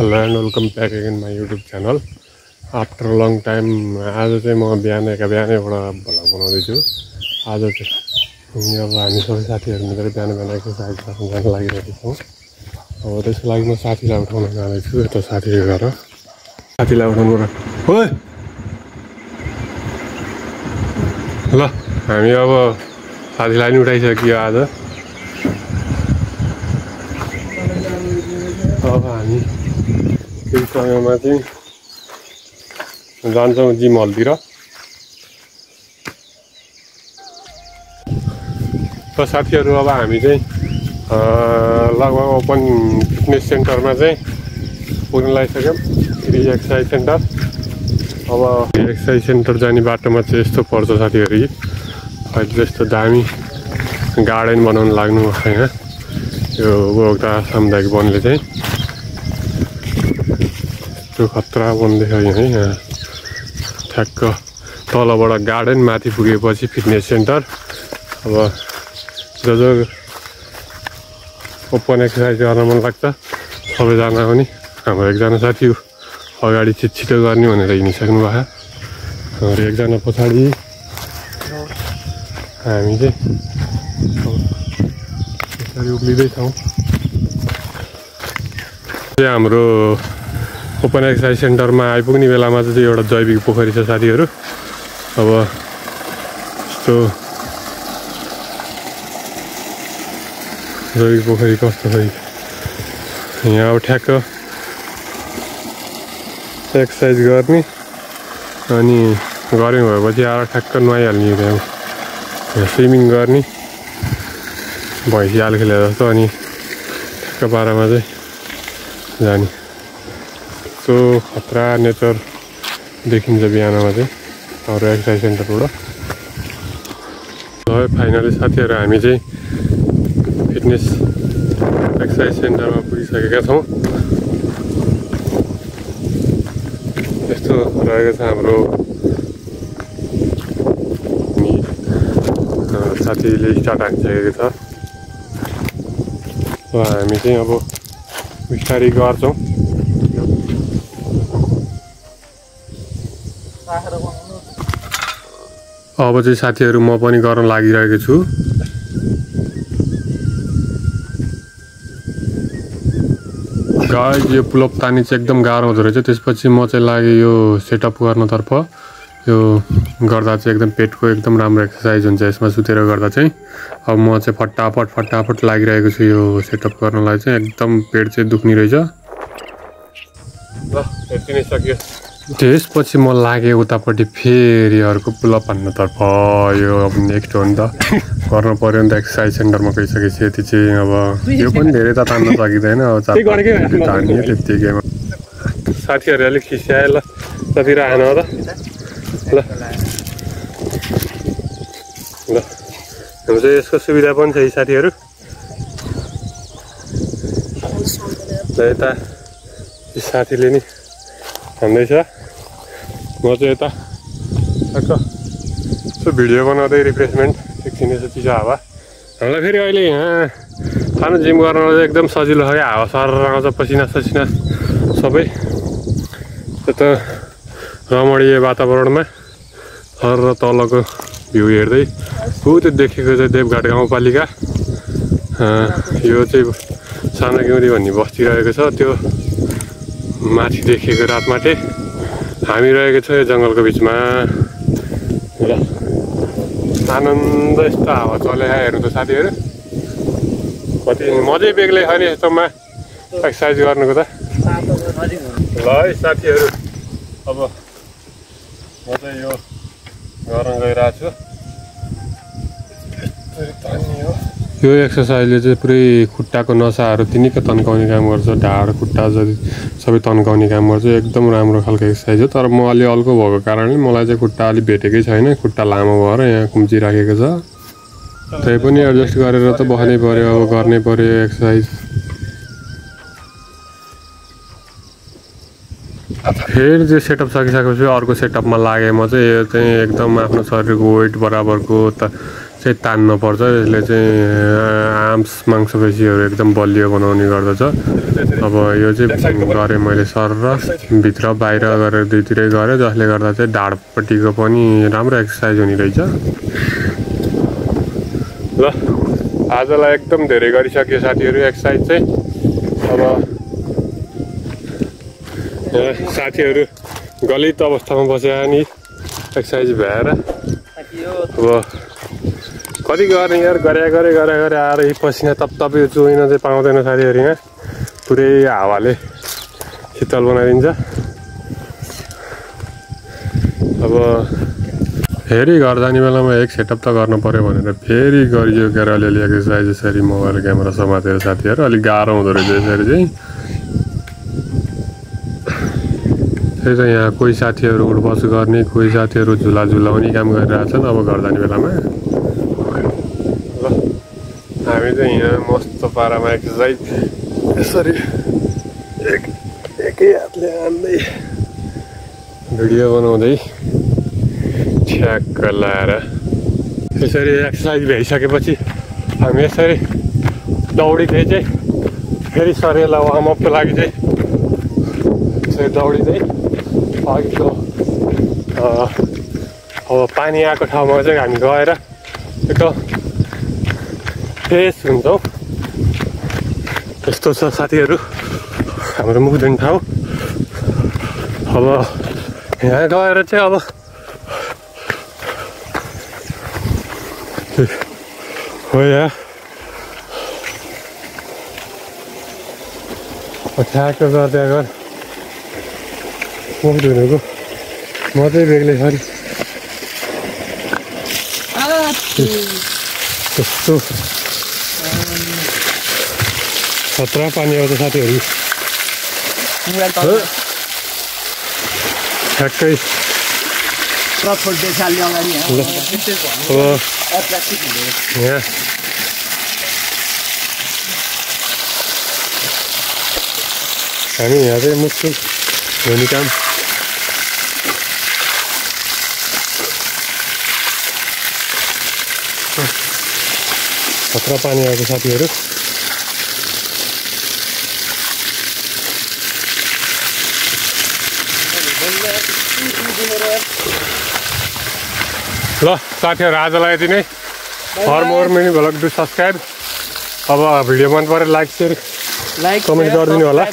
Hello and welcome back again my YouTube channel. After a long time, आज चाहिँ म बिहानै एउटा भ्लग बनाउँदैछु। आज चाहिँ अब हामी सबै साथीहरु मिलेर बिहान एक्सर्साइज गर्न लागिरहेका छौं। अब त्यसको लागि म साथीलाई उठाउन जाँदैछु यता साथीको घर। साथीलाई उठाउनु र ओइ ल हामी अब साथीलाई नि उठाइसक्यो आज। अब हामी केही समयमा चाहिँ जान्छौं जिम हलतिर। त साथीहरु अब हामी चाहिँ लगभग ओपन फिटनेस सेन्टरमा चाहिँ पुग्न लागिसक्यौं। Exercise centre. अब एक्सर्साइज सेन्टर जाने बाटोमा चाहिँ यस्तो पर्छ साथीहरु, अहिले जस्तो दामी गार्डन बनाउन लाग्नु हैन। यो गोगटा सामुदायिक वनले चाहिँ त्यो खतरा बन्दैछ यहाँ। ठ्याक्क तलबाट गार्डन, माथि पुगेपछि फिटनेस सेन्टर। अब जो ओपन एक्सर्साइज गर्न मन लाग्छ सबैजना पनि हाम्रो एकजना साथी अगाडि छिटो गर्ने भनेर हिँडिसक्नु भएको। हाम्रो एकजना पछाडि, हामी चाहिँ पछाडि उक्लिँदैछौँ। हाम्रो ओपन एक्सर्साइज सेन्टरमा आइपुग्ने बेलामा चाहिँ एउटा जैविक पोखरी छ साथीहरु। अब यस्तो जैविक पोखरी कस्तो छ यहाँ। अब ठ्याक्क एक्सर्साइज गर्ने अनि गर्यो भएपछि आएर ठ्याक्क नुहाइहाल्ने। त्यहाँ स्विमिङ गर्ने भैँसी हाल खेले जस्तो, अनि ठ्याक्क पारामा चाहिँ जाने। सो खतरा नेचर देखिन्छ बिहानमा चाहिँ हाम्रो एक्सर्साइज सेन्टरबाट। ल फाइनली साथीहरु हामी चाहिँ फिटनेस एक्सर्साइज सेन्टरमा पुगिसकेका छौं। यस्तो रहेको छ हाम्रो साथीले स्टार्ट हानिसकेको छ। हामी चाहिँ अब बिस्तारै गर्छौं। अब चाहिँ साथीहरु म पनि गर्न लागिरहेको छु। गाइस यो पुलअप तानी चाहिँ एकदम गाह्रो हुँदो रहेछ। त्यसपछि म चाहिँ लागे यो सेटअप गर्नतर्फ। यो गर्दा चाहिँ एकदम पेटको एकदम राम्रो एक्सर्साइज हुन्छ यसमा सुतेर गर्दा चाहिँ। अब म चाहिँ फटाफट लागिरहेको छु यो सेटअप गर्नलाई चाहिँ। एकदम पेट चाहिँ दुख्ने रहेछ। ल यति नै सकियो। त्यसपछि म लागे उतापट्टि फेरि अर्को पुलअप हान्नतर्फ। यो अब नेक्स्ट हो नि त, गर्न पर्यो नि त एक्सर्साइज सेन्टरमा गइसकेपछि। यति चाहिँ अब यो पनि धेरै त तान्न सकिँदैन। अब तान्ने त्यत्तिकैमा साथीहरु अलिक खिस्याए। ल कति राख्न हो त। ल ल हाम्रो चाहिँ यसको सुविधा पनि छ साथीहरु। ल यता साथीले नि हान्दैछ, म चाहिँ यता ठ्याक्क यसो भिडियो बनाउँदै रिफ्रेसमेन्ट एकछिन यसो चिसो हावा। हामीलाई फेरि अहिले यहाँ सानो जिम गर्न चाहिँ एकदम सजिलो छ क्या। हावा सर आउँछ, पसिना ससिना सबै। त्यता रमणीय वातावरणमा सर र तलको भ्यू हेर्दै त्यो देखेको चाहिँ देवघाट गाउँपालिका। यो चाहिँ सानो गिउँदी भन्ने बस्ती रहेको छ, त्यो माथि देखेको रातमाटे। हामी रहेको छ यो जङ्गलको बिचमा। ल आनन्द यस्तो हावा चले हेर्नु त साथीहरु, कति मजै बेग्लै छ नि यस्तोमा एक्सर्साइज गर्नुको त। ल है साथीहरु अब म चाहिँ यो गर्न गइरहेको छु। यो एक्सर्साइजले चाहिँ पुरै खुट्टाको नसाहरू तिनीकै तन्काउने काम गर्छ। ढाड खुट्टा जति सबै तन्काउने काम गर्छ। एकदम राम्रो खालको एक्सर्साइज हो। तर म अलि अल्को भएको कारणले मलाई चाहिँ खुट्टा अलि भेटेकै छैन। खुट्टा लामो भएर यहाँ खुम्चिराखेको छ। तै पनि एडजस्ट गरेर त बस्नै पर्यो, अब गर्नै पर्यो एक्सर्साइज। फेरि त्यो सेटअप सकिसकेपछि अर्को सेटअपमा लागे म चाहिँ। यो चाहिँ एकदम आफ्नो शरीरको वेट बराबरको त चाहिँ तान्न पर्छ। यसले चाहिँ आर्म्स मांसपेशीहरू एकदम बलियो बनाउने गर्दछ। अब यो चाहिँ गरेँ मैले सर र भित्र बाहिर गरेर दुईतिरै गरेँ, जसले गर्दा चाहिँ ढाडपट्टिको पनि राम्रो एक्सर्साइज हुने रहेछ। ल आजलाई एकदम धेरै गरिसक्यो साथीहरू एक्सर्साइज चाहिँ। अब साथीहरू गलित अवस्थामा बसेर नि एक्सर्साइज भएर अब कति गर्ने यार, गरे आएर यही पसिना तपतपी चुहिन चाहिँ पाउँदैन साथीहरू। यहाँ पुरै हावाले शीतल बनाइदिन्छ। अब फेरि घर जाने बेलामा एक सेटअप त गर्नु पर्यो भनेर फेरि गरियो के अलिअलि एक्सर्साइज यसरी मोबाइल क्यामेरा समातेर साथीहरू। अलिक गाह्रो हुँदो रहेछ यसरी चाहिँ। त्यही त यहाँ कोही साथीहरू उठबस गर्ने, कोही साथीहरू झुला झुलाउने काम गरिरहेछन् अब घर जाने बेलामा। ल हामी चाहिँ यहाँ मस्त पारामा एक्सर्साइज यसरी एकै हातले हान्दै भिडियो बनाउँदै ठ्याक्क लाएर यसरी एक्सर्साइज भइसकेपछि हामी यसरी दौडिँदै चाहिँ फेरि शरीरलाई वार्मअपको लागि चाहिँ यसरी दौडिँदै अघिको अब पानी आएको ठाउँमा चाहिँ हामी गएर एकदम फ्रेस हुन्छौँ। यस्तो छ साथीहरू हाम्रो मुखदिन ठाउँ। अब यहाँ गएर चाहिँ अब हो या ठ्याक्क गर्दै गर मुख धुनुको मजै बेग्लै छ नि। कस्तो खतरा पानी आउँछ साथीहरू। ठ्याक्कै यहाँ हामी यहाँ चाहिँ मुख्य धुने काम खतरा पानी आएको साथीहरू। ल साथीहरू आजलाई यति नै। For more mini vlog do subscribe. अब भिडियो मन पऱ्यो लाइक सेयर कमेन्ट गरिदिनु होला।